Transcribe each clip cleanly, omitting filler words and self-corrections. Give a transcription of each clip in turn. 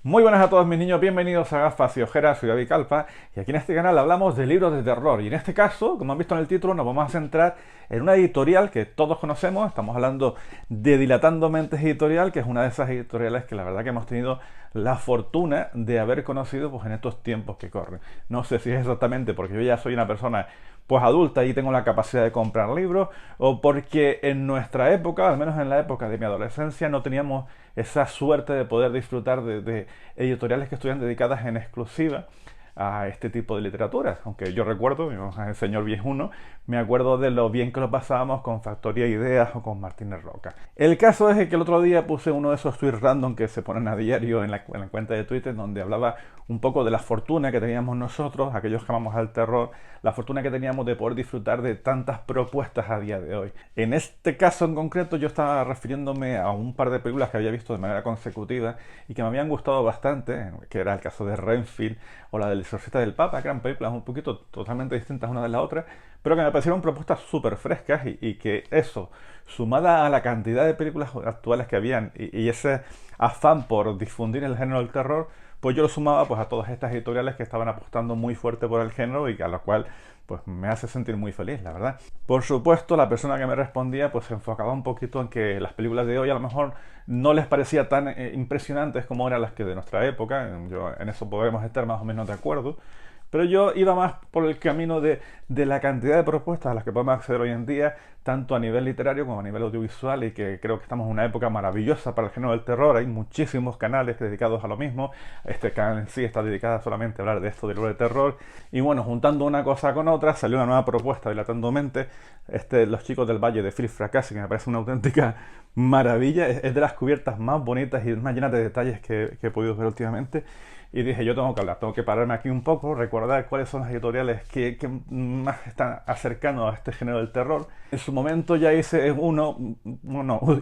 Muy buenas a todos mis niños, bienvenidos a Gafas y Ojeras, soy David Calpa y aquí en este canal hablamos de libros de terror y en este caso, como han visto en el título, nos vamos a centrar en una editorial que todos conocemos. Estamos hablando de Dilatando Mentes Editorial, que es una de esas editoriales que la verdad que hemos tenido la fortuna de haber conocido pues, en estos tiempos que corren. No sé si es exactamente porque yo ya soy una persona pues adulta y tengo la capacidad de comprar libros, o porque en nuestra época, al menos en la época de mi adolescencia, no teníamos esa suerte de poder disfrutar de editoriales que estuvieran dedicadas en exclusiva a este tipo de literatura. Aunque yo recuerdo, el señor viejuno, me acuerdo de lo bien que lo pasábamos con Factoría Ideas o con Martínez Roca. El caso es que el otro día puse uno de esos tweets random que se ponen a diario en la cuenta de Twitter, donde hablaba un poco de la fortuna que teníamos nosotros, aquellos que amamos al terror, la fortuna que teníamos de poder disfrutar de tantas propuestas a día de hoy. En este caso en concreto yo estaba refiriéndome a un par de películas que había visto de manera consecutiva y que me habían gustado bastante, que era el caso de Renfield o la del Exorcista del Papa, que eran películas un poquito totalmente distintas una de la otra, pero que me parecieron propuestas súper frescas y que eso, sumada a la cantidad de películas actuales que habían y ese afán por difundir el género del terror, pues yo lo sumaba pues a todas estas editoriales que estaban apostando muy fuerte por el género y a lo cual pues me hace sentir muy feliz, la verdad. Por supuesto, la persona que me respondía pues se enfocaba un poquito en que las películas de hoy a lo mejor no les parecía tan impresionantes como eran las que de nuestra época. Yo en eso podremos estar más o menos de acuerdo. Pero yo iba más por el camino de la cantidad de propuestas a las que podemos acceder hoy en día, tanto a nivel literario como a nivel audiovisual, y que creo que estamos en una época maravillosa para el género del terror. Hay muchísimos canales dedicados a lo mismo. Este canal en sí está dedicado solamente a hablar de esto del libro de terror. Y bueno, juntando una cosa con otra, salió una nueva propuesta, Dilatando Mente, Los chicos del Valle de Philip Fracassi, que me parece una auténtica maravilla. Es de las cubiertas más bonitas y más llenas de detalles que he podido ver últimamente. Y dije, yo tengo que hablar, tengo que pararme aquí un poco, recordar cuáles son las editoriales que más están acercando a este género del terror. En su momento ya hice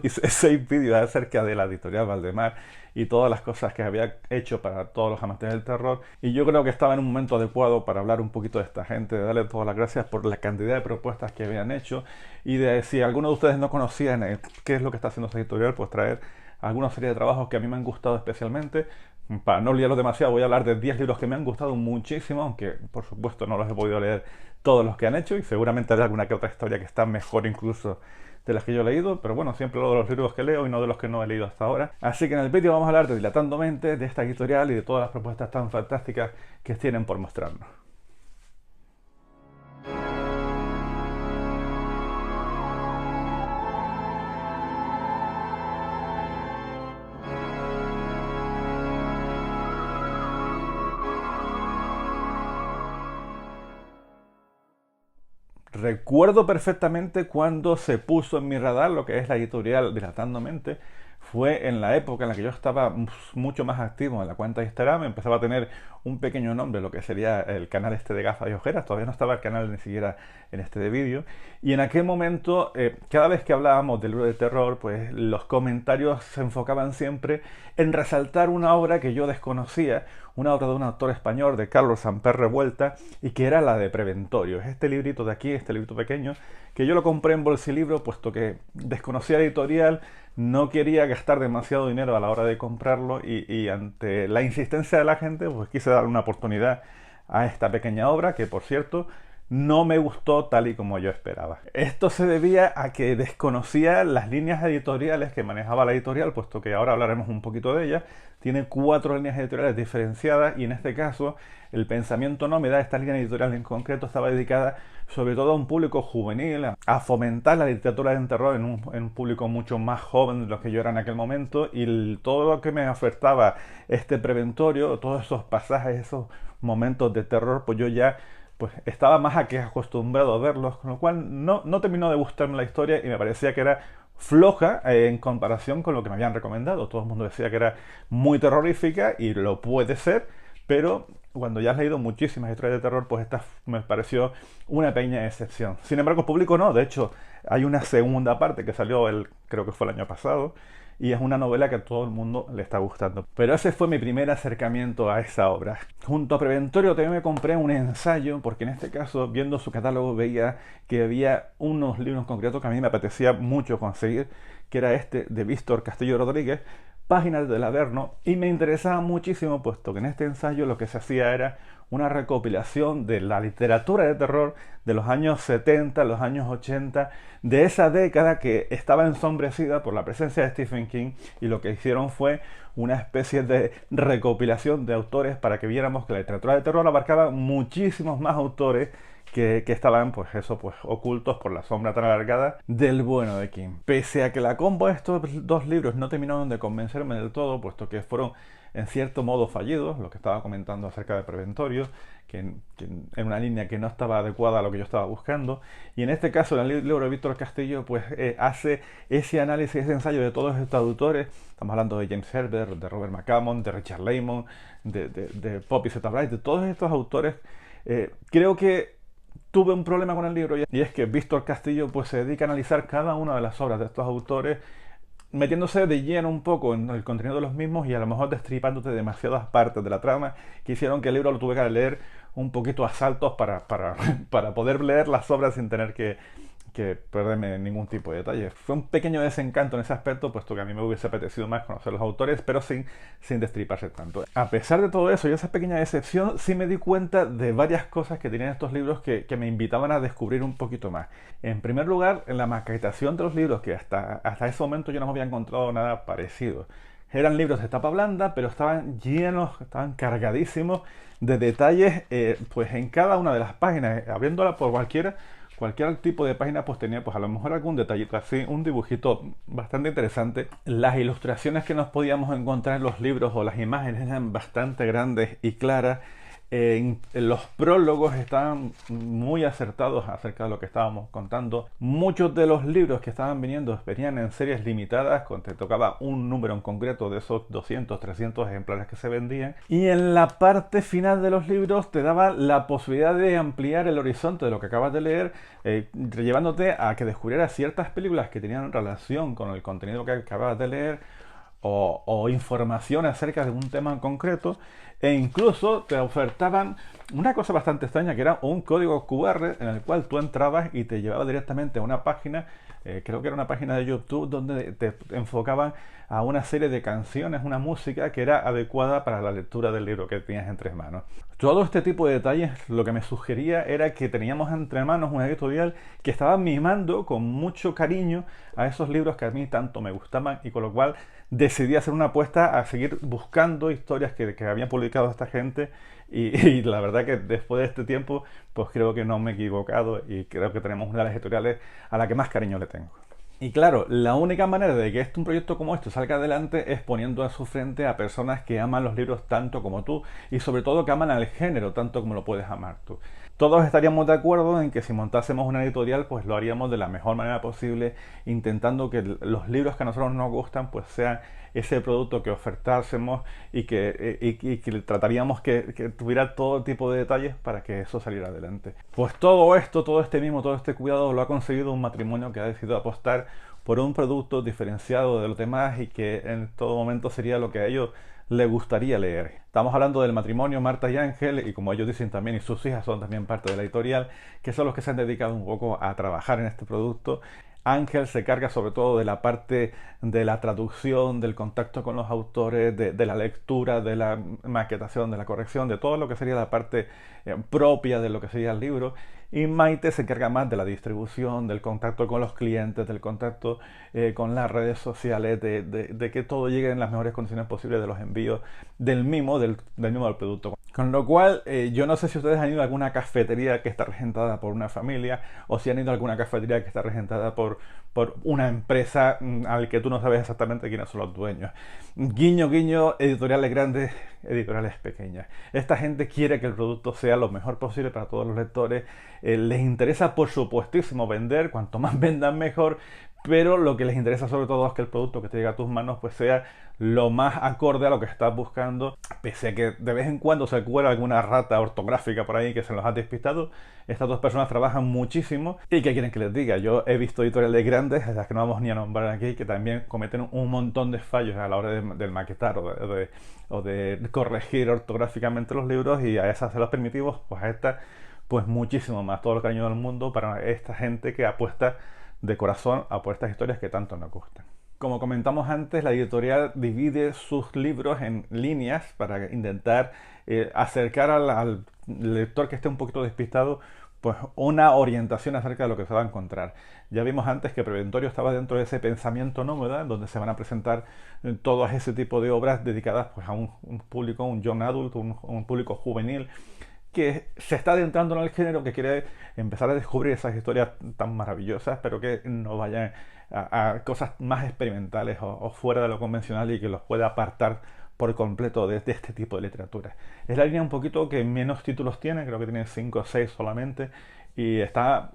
hice 6 vídeos acerca de la editorial Valdemar y todas las cosas que había hecho para todos los amantes del terror. Y yo creo que estaba en un momento adecuado para hablar un poquito de esta gente, de darle todas las gracias por la cantidad de propuestas que habían hecho y de si alguno de ustedes no conocían qué es lo que está haciendo esta editorial, pues traer alguna serie de trabajos que a mí me han gustado especialmente. Para no liarlo demasiado, voy a hablar de 10 libros que me han gustado muchísimo, aunque por supuesto no los he podido leer todos los que han hecho y seguramente hay alguna que otra historia que está mejor incluso de las que yo he leído, pero bueno, siempre hablo de los libros que leo y no de los que no he leído hasta ahora. Así que en el vídeo vamos a hablar de Dilatando Mente, de esta editorial y de todas las propuestas tan fantásticas que tienen por mostrarnos. Recuerdo perfectamente cuando se puso en mi radar lo que es la editorial Dilatando Mente. Fue en la época en la que yo estaba mucho más activo en la cuenta de Instagram. Empezaba a tener un pequeño nombre, lo que sería el canal este de Gafas y Ojeras. Todavía no estaba el canal ni siquiera en este de vídeo. Y en aquel momento, cada vez que hablábamos del libro de terror, pues los comentarios se enfocaban siempre en resaltar una obra que yo desconocía, una obra de un autor español, de Carlos Samper Revuelta, y que era la de Preventorio. Es este librito de aquí, este librito pequeño, que yo lo compré en Bolsilibro, puesto que desconocía la editorial, no quería gastar demasiado dinero a la hora de comprarlo y ante la insistencia de la gente, pues quise darle una oportunidad a esta pequeña obra, que por cierto no me gustó tal y como yo esperaba. Esto se debía a que desconocía las líneas editoriales que manejaba la editorial, puesto que ahora hablaremos un poquito de ellas. Tiene 4 líneas editoriales diferenciadas y en este caso el pensamiento nómada, esta línea editorial en concreto, estaba dedicada sobre todo a un público juvenil, a fomentar la literatura de terror en un público mucho más joven de lo que yo era en aquel momento, y todo lo que me ofertaba este Preventorio, todos esos pasajes, esos momentos de terror, pues yo ya pues estaba más a que acostumbrado a verlos, con lo cual no terminó de gustarme la historia y me parecía que era floja en comparación con lo que me habían recomendado. Todo el mundo decía que era muy terrorífica y lo puede ser, pero cuando ya has leído muchísimas historias de terror, pues esta me pareció una pequeña excepción. Sin embargo, el público no. De hecho, hay una segunda parte que salió, creo que fue el año pasado, y es una novela que a todo el mundo le está gustando. Pero ese fue mi primer acercamiento a esa obra. Junto a Preventorio también me compré un ensayo, porque en este caso, viendo su catálogo, veía que había unos libros concretos que a mí me apetecía mucho conseguir, que era este de Víctor Castillo Rodríguez, páginas del Averno y me interesaba muchísimo, puesto que en este ensayo lo que se hacía era una recopilación de la literatura de terror de los años 70, los años 80, de esa década que estaba ensombrecida por la presencia de Stephen King, y lo que hicieron fue una especie de recopilación de autores para que viéramos que la literatura de terror abarcaba muchísimos más autores que estaban, pues eso, pues ocultos por la sombra tan alargada del bueno de King. Pese a que la combo de estos dos libros no terminaron de convencerme del todo, puesto que fueron en cierto modo fallidos, lo que estaba comentando acerca de Preventorio, que en una línea que no estaba adecuada a lo que yo estaba buscando, y en este caso el libro de Víctor Castillo pues hace ese análisis, ese ensayo de todos estos autores. Estamos hablando de James Herbert, de Robert McCammon, de Richard Laymon, de Poppy Z. Bright, de todos estos autores. Creo que tuve un problema con el libro, y es que Víctor Castillo pues se dedica a analizar cada una de las obras de estos autores, metiéndose de lleno un poco en el contenido de los mismos y a lo mejor destripándote demasiadas partes de la trama que hicieron que el libro lo tuve que leer un poquito a saltos para poder leer las obras sin tener que perderme ningún tipo de detalle. Fue un pequeño desencanto en ese aspecto, puesto que a mí me hubiese apetecido más conocer los autores, pero sin destriparse tanto. A pesar de todo eso y esa pequeña decepción, sí me di cuenta de varias cosas que tenían estos libros que me invitaban a descubrir un poquito más. En primer lugar, en la maquetación de los libros, que hasta ese momento yo no me había encontrado nada parecido. Eran libros de tapa blanda, pero estaban llenos, estaban cargadísimos de detalles, pues en cada una de las páginas, abriéndola por cualquier tipo de página, pues tenía pues a lo mejor algún detallito así, un dibujito bastante interesante. Las ilustraciones que nos podíamos encontrar en los libros o las imágenes eran bastante grandes y claras. En los prólogos estaban muy acertados acerca de lo que estábamos contando. Muchos de los libros que estaban viniendo venían en series limitadas, cuando te tocaba un número en concreto de esos 200, 300 ejemplares que se vendían. Y en la parte final de los libros te daba la posibilidad de ampliar el horizonte de lo que acabas de leer, llevándote a que descubrieras ciertas películas que tenían relación con el contenido que acababas de leer, o información acerca de un tema en concreto, e incluso te ofertaban una cosa bastante extraña, que era un código QR en el cual tú entrabas y te llevaba directamente a una página, creo que era una página de YouTube, donde te enfocaban a una serie de canciones, una música que era adecuada para la lectura del libro que tenías entre manos. Todo este tipo de detalles lo que me sugería era que teníamos entre manos una editorial que estaba mimando con mucho cariño a esos libros que a mí tanto me gustaban, y con lo cual decidí hacer una apuesta a seguir buscando historias que habían publicado esta gente, y la verdad que después de este tiempo pues creo que no me he equivocado, y creo que tenemos una de las editoriales a la que más cariño le tengo. Y claro, la única manera de que un proyecto como este salga adelante es poniendo a su frente a personas que aman los libros tanto como tú, y sobre todo que aman al género tanto como lo puedes amar tú. Todos estaríamos de acuerdo en que si montásemos una editorial, pues lo haríamos de la mejor manera posible, intentando que los libros que a nosotros nos gustan pues sean ese producto que ofertásemos, y que trataríamos que tuviera todo tipo de detalles para que eso saliera adelante. Pues todo esto, todo este cuidado lo ha conseguido un matrimonio que ha decidido apostar por un producto diferenciado de los demás, y que en todo momento sería lo que a ellos les gustaría leer. Estamos hablando del matrimonio Marta y Ángel, y como ellos dicen también, y sus hijas son también parte de la editorial, que son los que se han dedicado un poco a trabajar en este producto. Ángel se carga sobre todo de la parte de la traducción, del contacto con los autores, de la lectura, de la maquetación, de la corrección, de todo lo que sería la parte propia de lo que sería el libro. Y Maite se encarga más de la distribución, del contacto con los clientes, del contacto con las redes sociales, de que todo llegue en las mejores condiciones posibles, de los envíos del mismo del producto. Con lo cual, yo no sé si ustedes han ido a alguna cafetería que está regentada por una familia, o si han ido a alguna cafetería que está regentada por una empresa al que tú no sabes exactamente quiénes son los dueños. Guiño, guiño, editoriales grandes, editoriales pequeñas. Esta gente quiere que el producto sea lo mejor posible para todos los lectores. Les interesa, por supuestísimo, vender. Cuanto más vendan, mejor. Pero lo que les interesa sobre todo es que el producto que te llegue a tus manos pues sea lo más acorde a lo que estás buscando. Pese a que de vez en cuando se cuela alguna rata ortográfica por ahí que se los ha despistado, estas dos personas trabajan muchísimo. ¿Y qué quieren que les diga? Yo he visto editoriales grandes, las que no vamos ni a nombrar aquí, que también cometen un montón de fallos a la hora de maquetar o de corregir ortográficamente los libros, y a esas se los permitimos, pues a estas pues muchísimo más. Todo el cariño del mundo para esta gente que apuesta de corazón a por estas historias que tanto nos gustan. Como comentamos antes, la editorial divide sus libros en líneas para intentar acercar al lector que esté un poquito despistado pues una orientación acerca de lo que se va a encontrar. Ya vimos antes que Preventorio estaba dentro de ese pensamiento nómada, donde se van a presentar todo ese tipo de obras dedicadas pues, a un público, un young adult, un público juvenil, que se está adentrando en el género, que quiere empezar a descubrir esas historias tan maravillosas, pero que no vayan a cosas más experimentales o fuera de lo convencional y que los pueda apartar por completo de este tipo de literatura. Es la línea un poquito que menos títulos tiene, creo que tiene 5 o 6 solamente, y está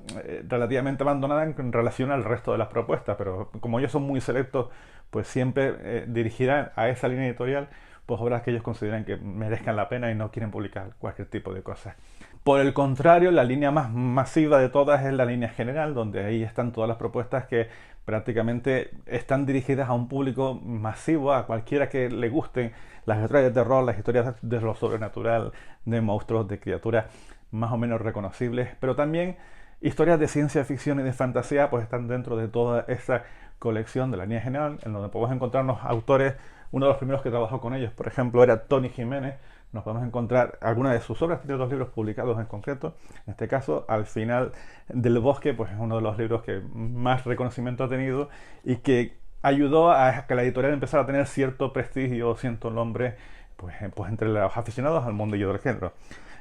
relativamente abandonada en relación al resto de las propuestas, pero como ellos son muy selectos, pues siempre dirigirán a esa línea editorial pues obras que ellos consideran que merezcan la pena y no quieren publicar cualquier tipo de cosas. Por el contrario, la línea más masiva de todas es la línea general, donde ahí están todas las propuestas que prácticamente están dirigidas a un público masivo, a cualquiera que le gusten las historias de terror, las historias de lo sobrenatural, de monstruos, de criaturas más o menos reconocibles, pero también historias de ciencia ficción y de fantasía pues están dentro de toda esa colección de la línea general, en donde podemos encontrarnos autores. Uno de los primeros que trabajó con ellos, por ejemplo, era Tony Jiménez. Nos podemos encontrar algunas de sus obras, tiene 2 libros publicados en concreto. En este caso, Al final del bosque, pues es uno de los libros que más reconocimiento ha tenido y que ayudó a que la editorial empezara a tener cierto prestigio, cierto nombre, pues entre los aficionados al mundo del género.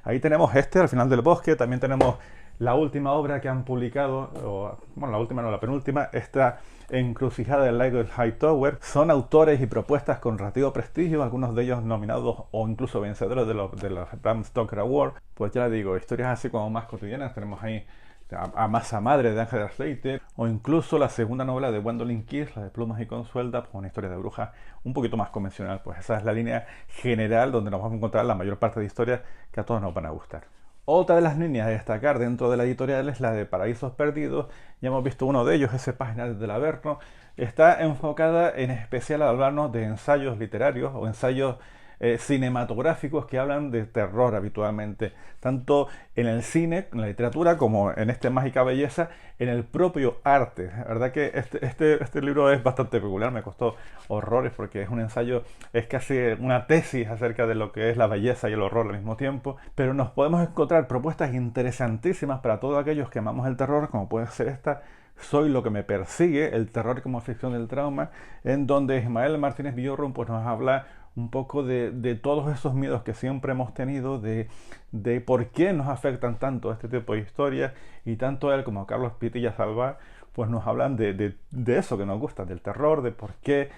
Ahí tenemos Al final del bosque, también tenemos la última obra que han publicado, bueno, la última no, la penúltima, esta Encrucijada del Lago del Hightower. Son autores y propuestas con relativo prestigio, algunos de ellos nominados o incluso vencedores de los Bram Stoker Award. Pues ya digo, historias así como más cotidianas. Tenemos ahí a Masa Madre de Ángela Slater, o incluso la segunda novela de Gwendolyn Kiss, la de Plumas y Consuelda, pues una historia de brujas un poquito más convencional. Pues esa es la línea general donde nos vamos a encontrar la mayor parte de historias que a todos nos van a gustar. Otra de las líneas a destacar dentro de la editorial es la de Paraísos Perdidos. Ya hemos visto uno de ellos, ese Páginas del Averno. Está enfocada en especial a hablarnos de ensayos literarios o ensayos cinematográficos que hablan de terror habitualmente, tanto en el cine, en la literatura, como en este Mágica Belleza, en el propio arte. La verdad que este libro es bastante peculiar, me costó horrores porque es un ensayo, es casi una tesis acerca de lo que es la belleza y el horror al mismo tiempo, pero nos podemos encontrar propuestas interesantísimas para todos aquellos que amamos el terror, como puede ser esta Soy lo que me persigue, el terror como ficción del trauma, en donde Ismael Martínez Villorro pues nos habla un poco de todos esos miedos que siempre hemos tenido, de por qué nos afectan tanto este tipo de historias, y tanto él como Carlos Pitilla Salvar pues nos hablan de eso que nos gusta, del terror, de por qué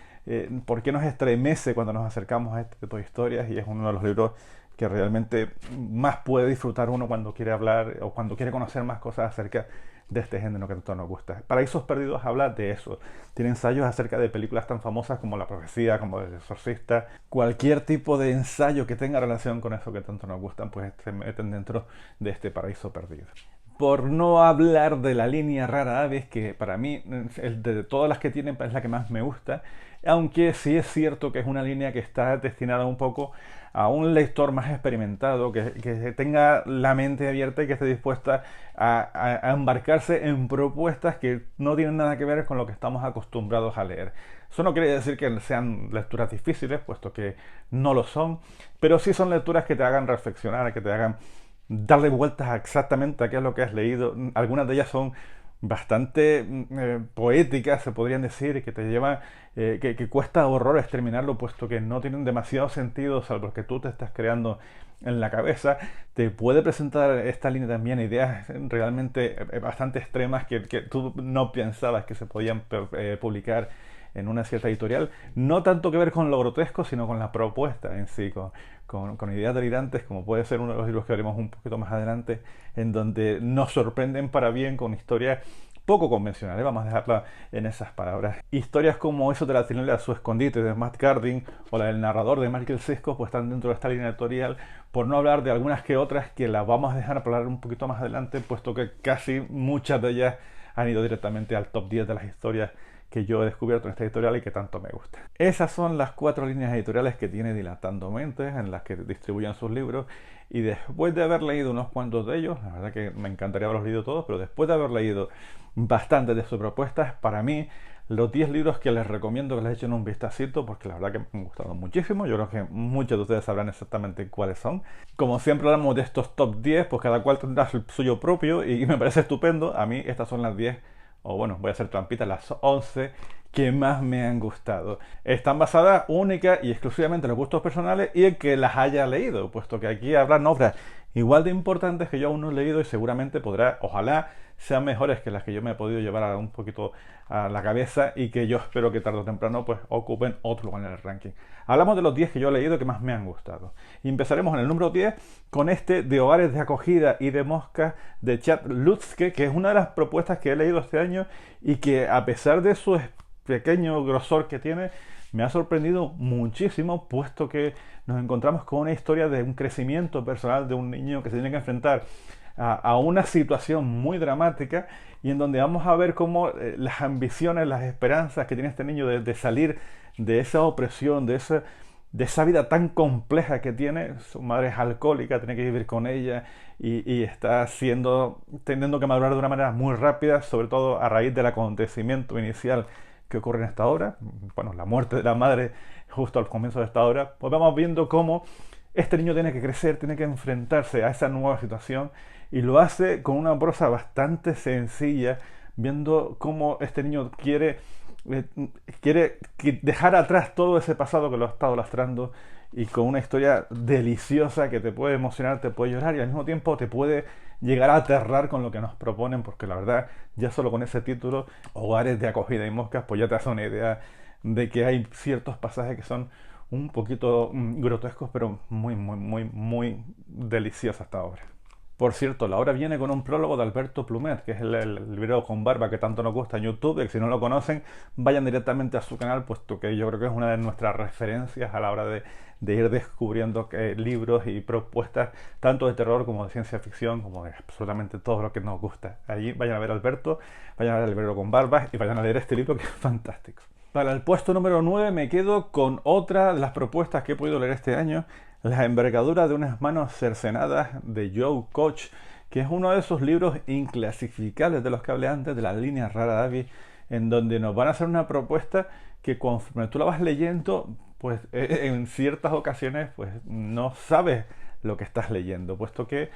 nos estremece cuando nos acercamos a este tipo de historias, y es uno de los libros que realmente más puede disfrutar uno cuando quiere hablar o cuando quiere conocer más cosas acerca de este género que tanto nos gusta. Paraísos Perdidos habla de eso. Tiene ensayos acerca de películas tan famosas como La Profecía, como El Exorcista. Cualquier tipo de ensayo que tenga relación con eso que tanto nos gustan, pues se meten dentro de este Paraíso Perdido. Por no hablar de la línea Rara Aves, que para mí, de todas las que tienen, es la que más me gusta, aunque sí es cierto que es una línea que está destinada un poco a un lector más experimentado, que tenga la mente abierta y que esté dispuesta a embarcarse en propuestas que no tienen nada que ver con lo que estamos acostumbrados a leer. Eso no quiere decir que sean lecturas difíciles, puesto que no lo son, pero sí son lecturas que te hagan reflexionar, que te hagan darle vueltas a exactamente a qué es lo que has leído. Algunas de ellas son bastante poéticas, se podrían decir, que te llevan, que cuesta horrores terminarlo, puesto que no tienen demasiado sentido, salvo que tú te estás creando en la cabeza. Te puede presentar esta línea también ideas realmente bastante extremas que tú no pensabas que se podían publicar en una cierta editorial. No tanto que ver con lo grotesco, sino con la propuesta en sí, con ideas delirantes, como puede ser uno de los libros que haremos un poquito más adelante, en donde nos sorprenden para bien con historias poco convencionales, vamos a dejarla en esas palabras. Historias como eso de la trinela Su escondite de Matt Cardin, o la del narrador de Michael Sisco, pues están dentro de esta línea editorial, por no hablar de algunas que otras que las vamos a dejar hablar un poquito más adelante, puesto que casi muchas de ellas han ido directamente al top 10 de las historias que yo he descubierto en esta editorial y que tanto me gusta. Esas son las 4 líneas editoriales que tiene Dilatando Mentes, en las que distribuyen sus libros, y después de haber leído unos cuantos de ellos, la verdad que me encantaría haberlos leído todos, pero después de haber leído bastantes de sus propuestas, para mí los 10 libros que les recomiendo que les echen un vistacito, porque la verdad que me han gustado muchísimo. Yo creo que muchos de ustedes sabrán exactamente cuáles son. Como siempre hablamos de estos top 10, pues cada cual tendrá el suyo propio y me parece estupendo. A mí estas son las 10, o bueno, voy a hacer trampitas, las 11 que más me han gustado. Están basadas única y exclusivamente en los gustos personales y en que las haya leído, puesto que aquí habrán obras igual de importantes que yo aún no he leído y seguramente podrá, ojalá, sean mejores que las que yo me he podido llevar a un poquito a la cabeza y que yo espero que tarde o temprano pues ocupen otro lugar en el ranking. Hablamos de los 10 que yo he leído que más me han gustado. Y empezaremos en el número 10 con este de Hogares de Acogida y de Moscas de Chad Lutzke, que es una de las propuestas que he leído este año y que a pesar de su pequeño grosor que tiene, me ha sorprendido muchísimo, puesto que nos encontramos con una historia de un crecimiento personal de un niño que se tiene que enfrentar a una situación muy dramática y en donde vamos a ver cómo las ambiciones, las esperanzas que tiene este niño de salir de esa opresión, de esa vida tan compleja que tiene. Su madre es alcohólica, tiene que vivir con ella y está teniendo que madurar de una manera muy rápida, sobre todo a raíz del acontecimiento inicial que ocurre en esta obra, bueno, la muerte de la madre justo al comienzo de esta obra. Pues vamos viendo cómo este niño tiene que crecer, tiene que enfrentarse a esa nueva situación y lo hace con una prosa bastante sencilla, viendo cómo este niño quiere dejar atrás todo ese pasado que lo ha estado lastrando y con una historia deliciosa que te puede emocionar, te puede llorar y al mismo tiempo te puede llegar a aterrar con lo que nos proponen, porque la verdad ya solo con ese título, Hogares de Acogida y Moscas, pues ya te hace una idea de que hay ciertos pasajes que son un poquito grotescos, pero muy, muy, muy, muy deliciosa esta obra. Por cierto, la obra viene con un prólogo de Alberto Plumet, que es el librero con barba que tanto nos gusta en YouTube, y que si no lo conocen, vayan directamente a su canal, puesto que yo creo que es una de nuestras referencias a la hora de ir descubriendo libros y propuestas, tanto de terror como de ciencia ficción, como de absolutamente todo lo que nos gusta. Allí vayan a ver a Alberto, vayan a ver al librero con barbas y vayan a leer este libro que es fantástico. Para el puesto número 9 me quedo con otra de las propuestas que he podido leer este año, La envergadura de unas manos cercenadas de Joe Koch, que es uno de esos libros inclasificables de los que hablé antes, de la línea rara de Abby, en donde nos van a hacer una propuesta que conforme tú la vas leyendo, pues en ciertas ocasiones pues no sabes lo que estás leyendo, puesto que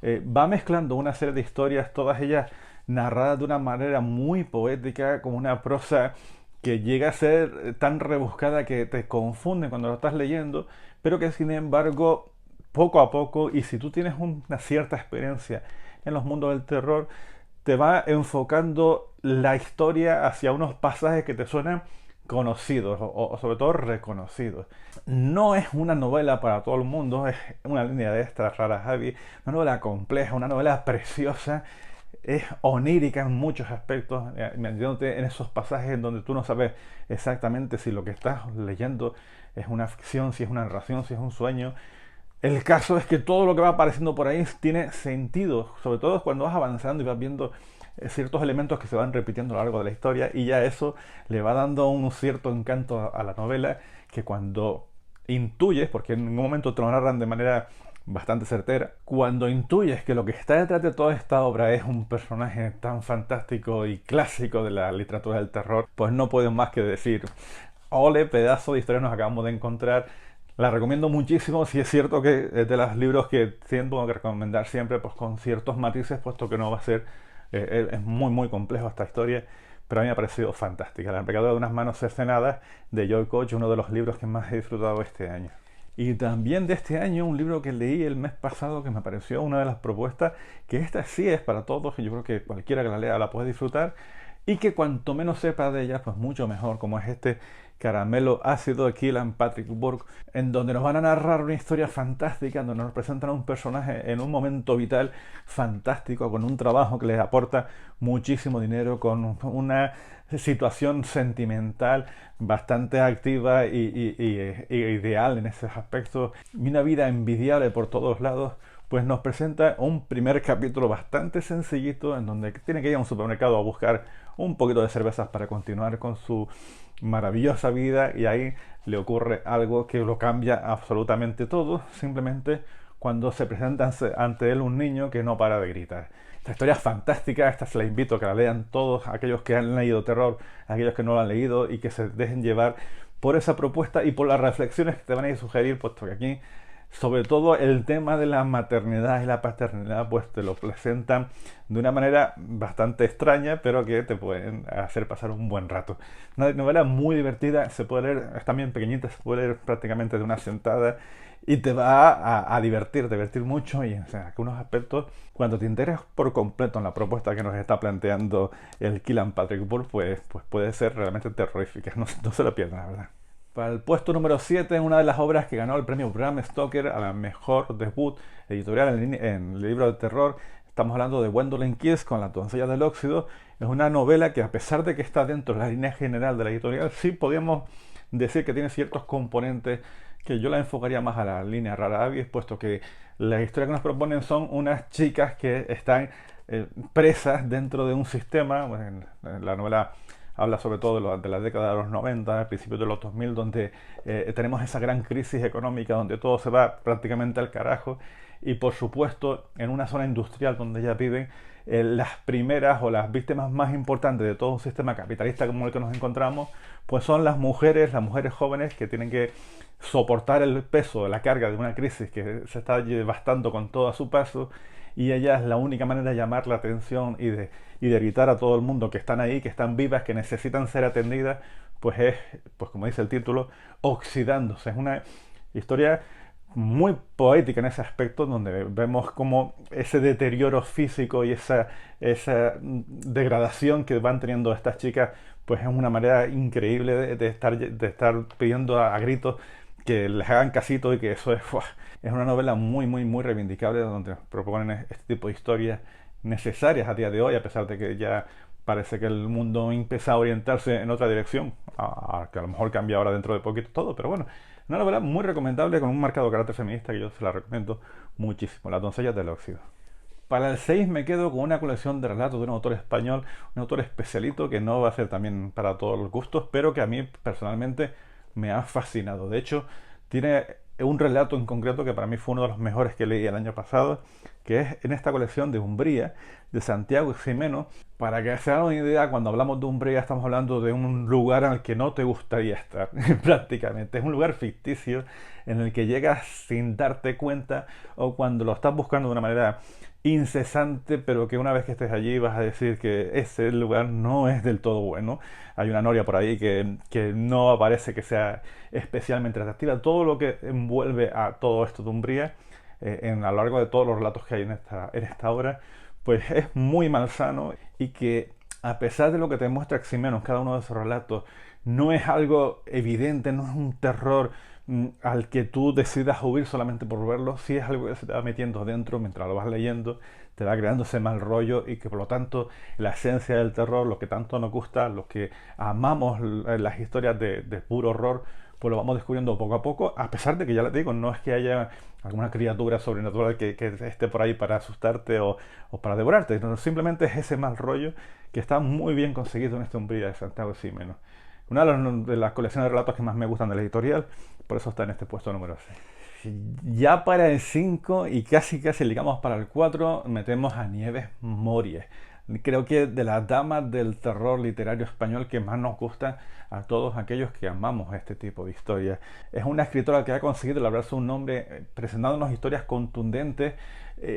va mezclando una serie de historias, todas ellas narradas de una manera muy poética, con una prosa que llega a ser tan rebuscada que te confunde cuando lo estás leyendo, pero que sin embargo, poco a poco, y si tú tienes una cierta experiencia en los mundos del terror, te va enfocando la historia hacia unos pasajes que te suenan conocidos o sobre todo reconocidos. No es una novela para todo el mundo, es una línea de estas raras, Javi, una novela compleja, una novela preciosa. Es onírica en muchos aspectos, metiéndote en esos pasajes en donde tú no sabes exactamente si lo que estás leyendo es una ficción, si es una narración, si es un sueño. El caso es que todo lo que va apareciendo por ahí tiene sentido, sobre todo cuando vas avanzando y vas viendo ciertos elementos que se van repitiendo a lo largo de la historia, y ya eso le va dando un cierto encanto a la novela, que cuando intuyes, porque en un momento te lo narran de manera bastante certera, cuando intuyes que lo que está detrás de toda esta obra es un personaje tan fantástico y clásico de la literatura del terror, pues no puedes más que decir: ole, pedazo de historia nos acabamos de encontrar. La recomiendo muchísimo. Si es cierto que es de los libros que tengo que recomendar siempre, pues con ciertos matices, puesto que no va a ser es muy muy complejo esta historia, pero a mí me ha parecido fantástica. La envergadura de unas manos cercenadas de Joe Koch, uno de los libros que más he disfrutado este año. Y también de este año, un libro que leí el mes pasado que me pareció una de las propuestas, que esta sí es para todos, y yo creo que cualquiera que la lea la puede disfrutar, y que cuanto menos sepa de ella, pues mucho mejor, como es este Caramelo Ácido de Killian Patrick Burke, en donde nos van a narrar una historia fantástica, donde nos presentan a un personaje en un momento vital fantástico, con un trabajo que les aporta muchísimo dinero, con una situación sentimental bastante activa y ideal en esos aspectos, y una vida envidiable por todos lados. Pues nos presenta un primer capítulo bastante sencillito, en donde tiene que ir a un supermercado a buscar un poquito de cervezas para continuar con su maravillosa vida, y ahí le ocurre algo que lo cambia absolutamente todo, simplemente cuando se presenta ante él un niño que no para de gritar. Esta historia es fantástica, esta se la invito a que la lean todos aquellos que han leído terror, aquellos que no lo han leído, y que se dejen llevar por esa propuesta y por las reflexiones que te van a ir a sugerir, puesto que aquí, sobre todo el tema de la maternidad y la paternidad, pues te lo presentan de una manera bastante extraña, pero que te pueden hacer pasar un buen rato. Una novela muy divertida, se puede leer, es también pequeñita, se puede leer prácticamente de una sentada y te va a divertir mucho, y en algunos aspectos, cuando te interes por completo en la propuesta que nos está planteando el Killian Patrick Bull, pues puede ser realmente terrorífica. No se lo pierdan, la verdad. Para el puesto número 7, una de las obras que ganó el premio Bram Stoker a la mejor debut editorial en el libro de terror. Estamos hablando de Gwendolyn Kiss con La doncella del óxido. Es una novela que, a pesar de que está dentro de la línea general de la editorial, sí podríamos decir que tiene ciertos componentes que yo la enfocaría más a la línea rara avis, puesto que las historias que nos proponen son unas chicas que están presas dentro de un sistema. Bueno, en la novela habla sobre todo de la década de los 90, principios de los 2000, donde tenemos esa gran crisis económica, donde todo se va prácticamente al carajo, y por supuesto en una zona industrial donde ellas viven, las primeras o las víctimas más importantes de todo un sistema capitalista como el que nos encontramos, pues son las mujeres jóvenes, que tienen que soportar el peso, la carga de una crisis que se está devastando con todo a su paso, y ellas, la única manera de llamar la atención y de gritar a todo el mundo que están ahí, que están vivas, que necesitan ser atendidas, pues es, pues como dice el título, oxidándose. Es una historia muy poética en ese aspecto, donde vemos como ese deterioro físico y esa degradación que van teniendo estas chicas, pues es una manera increíble de estar pidiendo a gritos que les hagan casito, y que eso es una novela muy reivindicable, donde proponen este tipo de historias necesarias a día de hoy, a pesar de que ya parece que el mundo empieza a orientarse en otra dirección, que a lo mejor cambia ahora dentro de poquito todo, pero bueno, una novela muy recomendable con un marcado carácter feminista que yo se la recomiendo muchísimo, Las doncellas del óxido. Para el 6 me quedo con una colección de relatos de un autor español, un autor especialito que no va a ser también para todos los gustos, pero que a mí personalmente me ha fascinado. De hecho, tiene un relato en concreto que para mí fue uno de los mejores que leí el año pasado, que es en esta colección de Umbría, de Santiago Gimeno. Para que se hagan una idea, cuando hablamos de Umbría estamos hablando de un lugar al que no te gustaría estar, prácticamente. Es un lugar ficticio en el que llegas sin darte cuenta, o cuando lo estás buscando de una manera incesante, pero que una vez que estés allí vas a decir que ese lugar no es del todo bueno. Hay una noria por ahí que no parece que sea especialmente atractiva. Todo lo que envuelve a todo esto de Umbría, a lo largo de todos los relatos que hay en esta obra, pues es muy malsano, y que, a pesar de lo que te muestra Ximeno en cada uno de esos relatos, no es algo evidente, no es un terror al que tú decidas huir solamente por verlo. Sí es algo que se te va metiendo dentro mientras lo vas leyendo, te va creando ese mal rollo, y que por lo tanto la esencia del terror, lo que tanto nos gusta, los que amamos las historias de puro horror, pues lo vamos descubriendo poco a poco, a pesar de que, ya les digo, no es que haya alguna criatura sobrenatural que esté por ahí para asustarte o para devorarte, no, simplemente es ese mal rollo que está muy bien conseguido en esta Umbría de Santiago Gimeno. Una de las colecciones de relatos que más me gustan de la editorial, por eso está en este puesto número 6. Ya para el 5 y casi digamos para el 4, metemos a Nieves Mories. Creo que de las damas del terror literario español que más nos gusta a todos aquellos que amamos este tipo de historias. Es una escritora que ha conseguido labrarse un nombre presentándonos historias contundentes,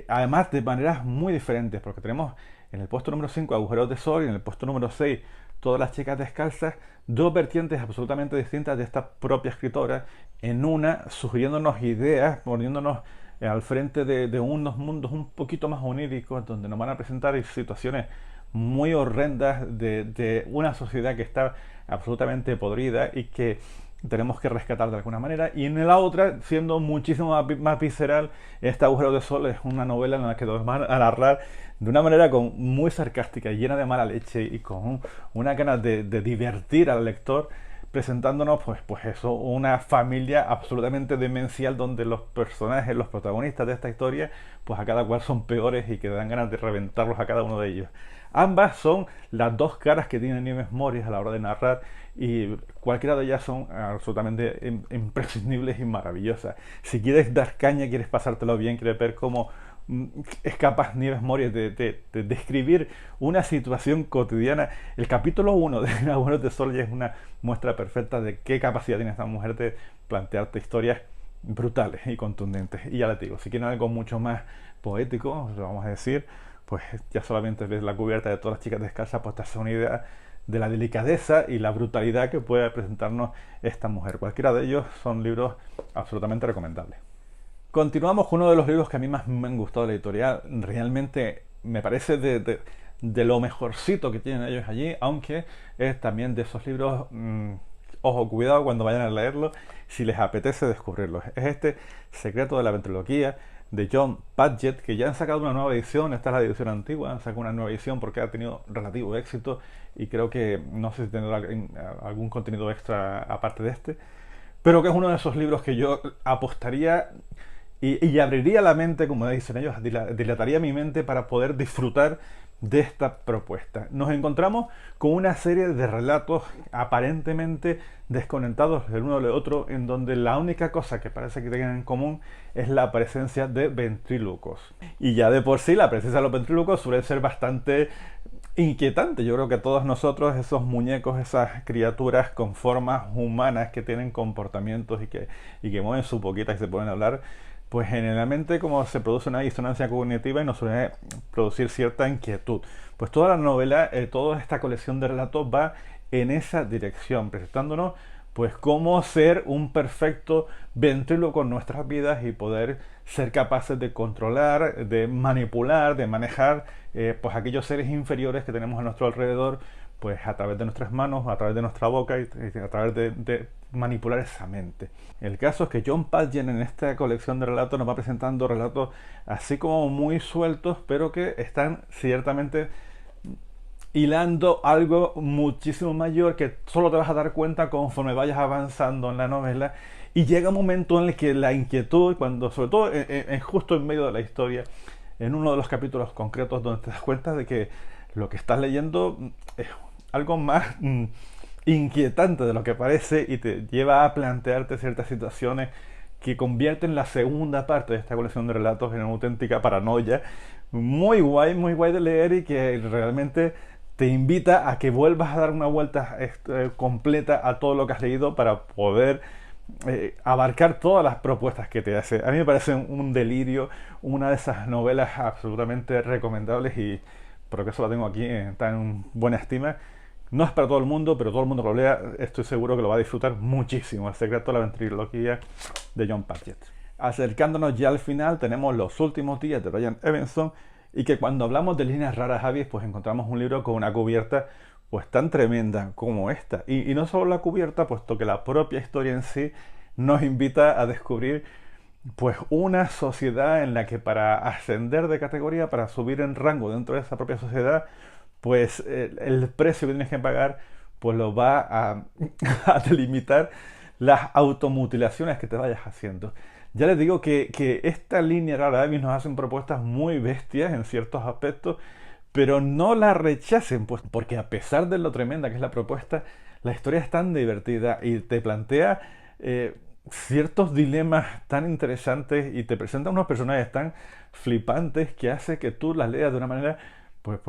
además de maneras muy diferentes, porque tenemos en el puesto número 5 Agujeros de Sol, y en el puesto número 6 Todas las chicas descalzas, dos vertientes absolutamente distintas de esta propia escritora, en una sugiriéndonos ideas, poniéndonos al frente de unos mundos un poquito más oníricos, donde nos van a presentar situaciones muy horrendas de una sociedad que está absolutamente podrida y que tenemos que rescatar de alguna manera. Y en la otra, siendo muchísimo más visceral, este Agujero de Sol es una novela en la que nos van a narrar de una manera muy sarcástica, llena de mala leche y con una ganas de divertir al lector, presentándonos pues eso, una familia absolutamente demencial donde los personajes, los protagonistas de esta historia, pues a cada cual son peores y que dan ganas de reventarlos a cada uno de ellos. Ambas son las dos caras que tiene Nieves Morris a la hora de narrar y cualquiera de ellas son absolutamente imprescindibles y maravillosas. Si quieres dar caña, quieres pasártelo bien, quieres ver cómo es capaz Nieves Morris de describir una situación cotidiana. El capítulo 1 de Abuelos de Sol ya es una muestra perfecta de qué capacidad tiene esta mujer de plantearte historias brutales y contundentes. Y ya les digo, si quieren algo mucho más poético, vamos a decir, pues ya solamente ves la cubierta de Todas las chicas descalzas, pues te hace una idea de la delicadeza y la brutalidad que puede presentarnos esta mujer. Cualquiera de ellos son libros absolutamente recomendables. Continuamos con uno de los libros que a mí más me han gustado de la editorial. Realmente me parece de lo mejorcito que tienen ellos allí, aunque es también de esos libros, ojo, cuidado cuando vayan a leerlo, si les apetece descubrirlos. Es este Secreto de la Ventriloquía de John Padgett, que ya han sacado una nueva edición. Esta es la edición antigua, han sacado una nueva edición porque ha tenido relativo éxito y creo que no sé si tendrá algún contenido extra aparte de este, pero que es uno de esos libros que yo apostaría y abriría la mente, como dicen ellos, dilataría mi mente para poder disfrutar de esta propuesta. Nos encontramos con una serie de relatos aparentemente desconectados el uno del otro, en donde la única cosa que parece que tengan en común es la presencia de ventrílocos. Y ya de por sí la presencia de los ventrílocos suele ser bastante inquietante. Yo creo que todos nosotros, esos muñecos, esas criaturas con formas humanas que tienen comportamientos y que mueven su boquita y se pueden hablar, pues generalmente como se produce una disonancia cognitiva y nos suele producir cierta inquietud. Pues toda la novela, toda esta colección de relatos va en esa dirección, presentándonos pues cómo ser un perfecto ventríloco en nuestras vidas y poder ser capaces de controlar, de manipular, de manejar pues aquellos seres inferiores que tenemos a nuestro alrededor, pues a través de nuestras manos, a través de nuestra boca y a través de manipular esa mente. El caso es que John Padgett en esta colección de relatos nos va presentando relatos así como muy sueltos, pero que están ciertamente hilando algo muchísimo mayor que solo te vas a dar cuenta conforme vayas avanzando en la novela, y llega un momento en el que la inquietud, cuando sobre todo justo en medio de la historia, en uno de los capítulos concretos donde te das cuenta de que lo que estás leyendo es algo más inquietante de lo que parece y te lleva a plantearte ciertas situaciones que convierten la segunda parte de esta colección de relatos en una auténtica paranoia muy guay de leer, y que realmente te invita a que vuelvas a dar una vuelta completa a todo lo que has leído para poder abarcar todas las propuestas que te hace. A mí me parece un delirio, una de esas novelas absolutamente recomendables, y por eso la tengo aquí está en buena estima. No es para todo el mundo, pero todo el mundo que lo lea estoy seguro que lo va a disfrutar muchísimo. El Secreto de la Ventriloquía de John Padgett. Acercándonos ya al final, tenemos Los últimos días de Brian Evenson, y que cuando hablamos de líneas raras, Javi, pues encontramos un libro con una cubierta pues tan tremenda como esta. Y no solo la cubierta, puesto que la propia historia en sí nos invita a descubrir pues una sociedad en la que para ascender de categoría, para subir en rango dentro de esa propia sociedad, pues el precio que tienes que pagar pues lo va a delimitar las automutilaciones que te vayas haciendo. Ya les digo que esta línea rara nos hacen propuestas muy bestias en ciertos aspectos, pero no la rechacen, pues porque a pesar de lo tremenda que es la propuesta, la historia es tan divertida y te plantea ciertos dilemas tan interesantes y te presenta unos personajes tan flipantes que hace que tú las leas de una manera pues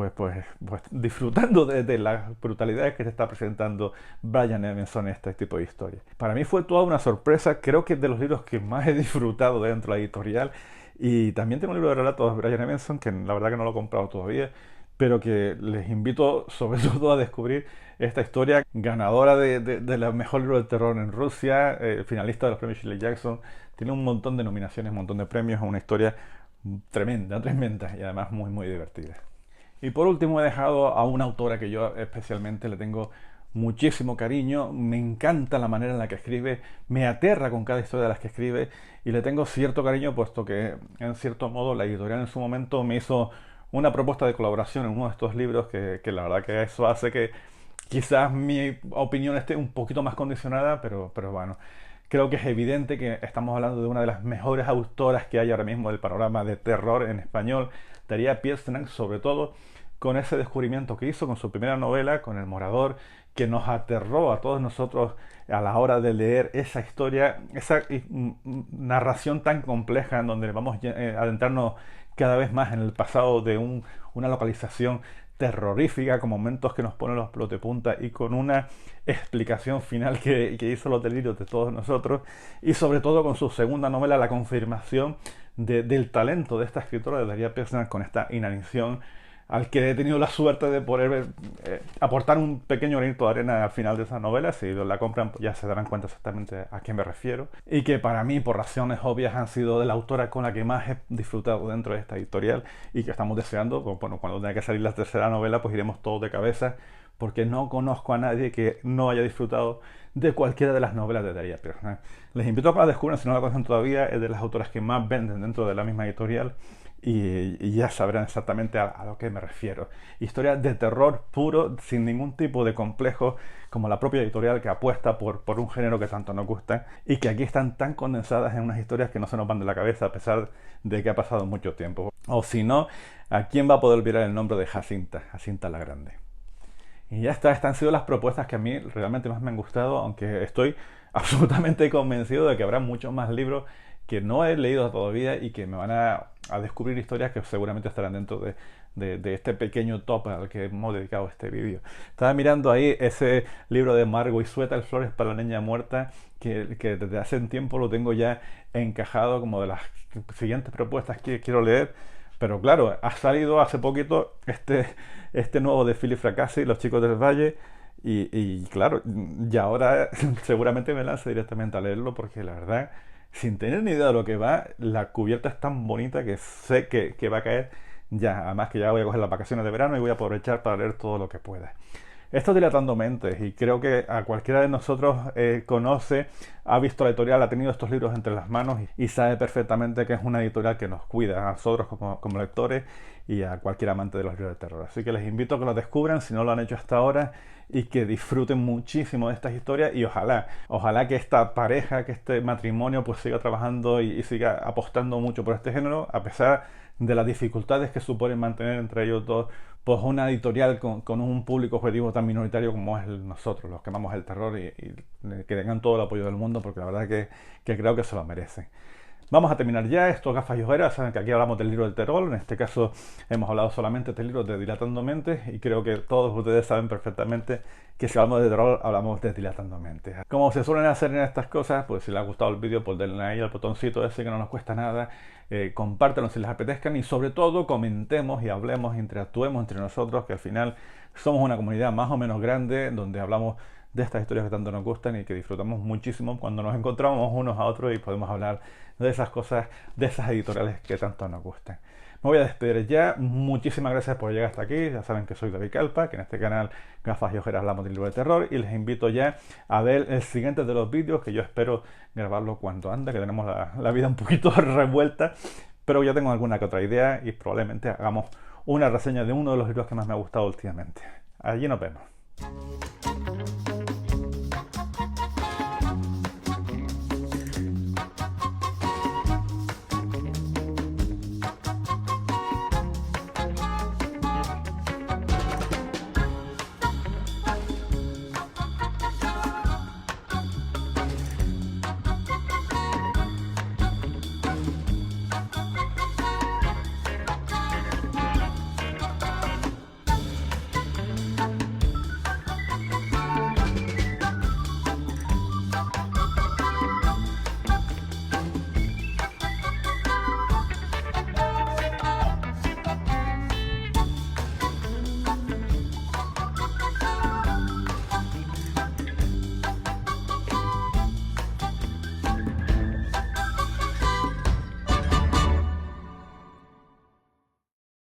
disfrutando de las brutalidades que te está presentando Brian Evenson en este tipo de historias. Para mí fue toda una sorpresa, creo que es de los libros que más he disfrutado dentro de la editorial, y también tengo un libro de relatos de Brian Evenson que la verdad que no lo he comprado todavía, pero que les invito sobre todo a descubrir esta historia, ganadora de la mejor libro de terror en Rusia, finalista de los premios Shirley Jackson, tiene un montón de nominaciones, un montón de premios, una historia tremenda y además muy divertida. Y por último he dejado a una autora que yo especialmente le tengo muchísimo cariño, me encanta la manera en la que escribe, me aterra con cada historia de las que escribe, y le tengo cierto cariño puesto que en cierto modo la editorial en su momento me hizo una propuesta de colaboración en uno de estos libros que la verdad que eso hace que Quizás mi opinión esté un poquito más condicionada, pero bueno, creo que es evidente que estamos hablando de una de las mejores autoras que hay ahora mismo del panorama de terror en español, Daria Piesnak, sobre todo con ese descubrimiento que hizo con su primera novela, con El Morador, que nos aterró a todos nosotros a la hora de leer esa historia, esa narración tan compleja en donde vamos a adentrarnos cada vez más en el pasado de una localización terrorífica, con momentos que nos ponen los pelos de punta y con una explicación final que hizo los delirios de todos nosotros, y sobre todo con su segunda novela, la confirmación del talento de esta escritora de Daria Piesnak con esta inanición, al que he tenido la suerte de poder aportar un pequeño granito de arena al final de esa novela. Si la compran, pues ya se darán cuenta exactamente a qué me refiero, y que para mí, por razones obvias, han sido de la autora con la que más he disfrutado dentro de esta editorial, y que estamos deseando, bueno, cuando tenga que salir la tercera novela, pues iremos todos de cabeza, porque no conozco a nadie que no haya disfrutado de cualquiera de las novelas de Daria Piesnak. Les invito a que la descubran si no la conocen todavía. Es de las autoras que más venden dentro de la misma editorial, y ya sabrán exactamente a lo que me refiero. Historias de terror puro, sin ningún tipo de complejo, como la propia editorial, que apuesta por un género que tanto nos gusta, y que aquí están tan condensadas en unas historias que no se nos van de la cabeza a pesar de que ha pasado mucho tiempo. O si no, ¿a quién va a poder olvidar el nombre de Jacinta la Grande? Y ya está, estas han sido las propuestas que a mí realmente más me han gustado, aunque estoy absolutamente convencido de que habrá muchos más libros que no he leído todavía y que me van a descubrir historias que seguramente estarán dentro de este pequeño top al que hemos dedicado este vídeo. Estaba mirando ahí ese libro de Margo y Sueta, El Flores para la Niña Muerta, que desde hace un tiempo lo tengo ya encajado como de las siguientes propuestas que quiero leer. Pero claro, ha salido hace poquito este nuevo de Philip Fracassi, Los Chicos del Valle, y claro, y ahora seguramente me lance directamente a leerlo, porque la verdad, sin tener ni idea de lo que va, la cubierta es tan bonita que sé que va a caer ya. Además que ya voy a coger las vacaciones de verano y voy a aprovechar para leer todo lo que pueda. Esto es Dilatando Mentes, y creo que a cualquiera de nosotros conoce, ha visto la editorial, ha tenido estos libros entre las manos y sabe perfectamente que es una editorial que nos cuida a nosotros como lectores y a cualquier amante de los libros de terror. Así que les invito a que los descubran si no lo han hecho hasta ahora, y que disfruten muchísimo de estas historias, y ojalá que esta pareja, que este matrimonio pues siga trabajando y siga apostando mucho por este género, a pesar de las dificultades que supone mantener entre ellos dos pues una editorial con un público objetivo tan minoritario como es nosotros, los que amamos el terror, y que tengan todo el apoyo del mundo, porque la verdad que creo que se lo merecen. Vamos a terminar ya esto, gafas y ojeras. Saben que aquí hablamos del libro del terror. En este caso hemos hablado solamente del libro de Dilatando Mentes, y creo que todos ustedes saben perfectamente que si hablamos de terror, hablamos de Dilatando Mentes. Como se suelen hacer en estas cosas, pues si les ha gustado el vídeo, pues denle ahí al botoncito ese que no nos cuesta nada, compártanlo si les apetezcan, y sobre todo comentemos y hablemos, interactuemos entre nosotros, que al final somos una comunidad más o menos grande donde hablamos de estas historias que tanto nos gustan y que disfrutamos muchísimo cuando nos encontramos unos a otros y podemos hablar de esas cosas, de esas editoriales que tanto nos gustan. Me voy a despedir ya. Muchísimas gracias por llegar hasta aquí. Ya saben que soy David Calpa, que en este canal Gafas y Ojeras hablamos del libro de terror, y les invito ya a ver el siguiente de los vídeos, que yo espero grabarlo cuanto antes, que tenemos la vida un poquito revuelta, pero ya tengo alguna que otra idea, y probablemente hagamos una reseña de uno de los libros que más me ha gustado últimamente. Allí nos vemos.